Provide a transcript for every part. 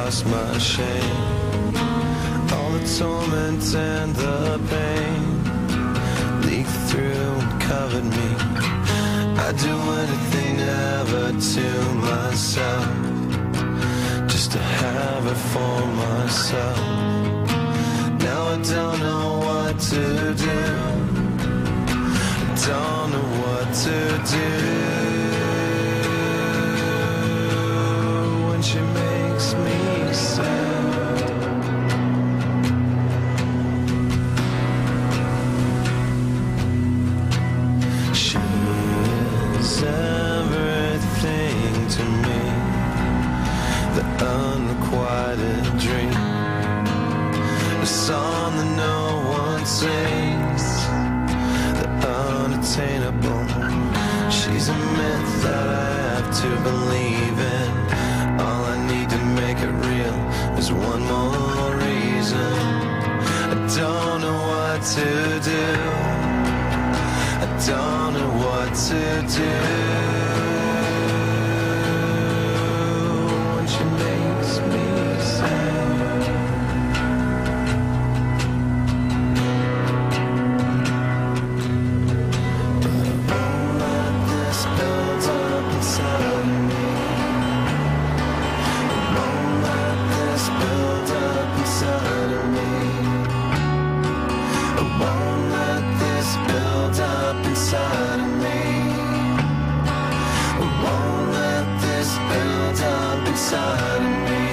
lost my shame. All the torment and the pain leaked through and covered me. I'd do anything ever to myself, just to have it for myself. Now I don't know what to do, I don't know what to do. When she makes me sad, she is everything to me, the unrequited dream, a song that no one sings, the unattainable. She's a myth that I have to believe in. All I need to make it real is one more reason. I don't know what to do, I don't know what to do. When she makes me sad, but I won't let this build up inside of me. I won't let this build up inside of me. I won't let this build up inside of me. I won't let this build up inside of me.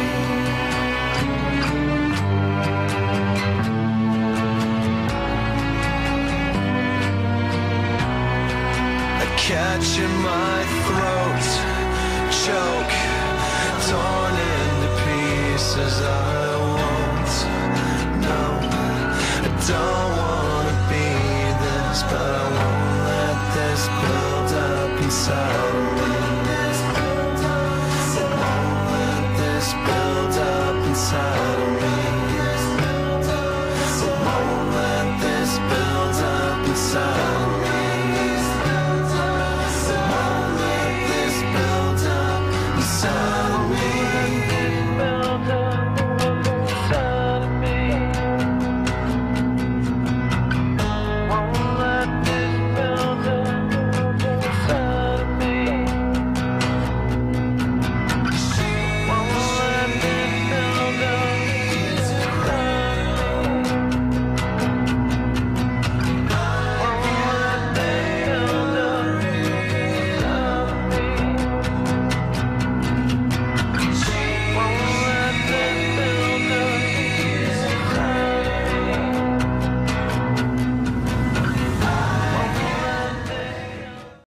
I catch in my throat, choke, torn into pieces. I won't, no, I don't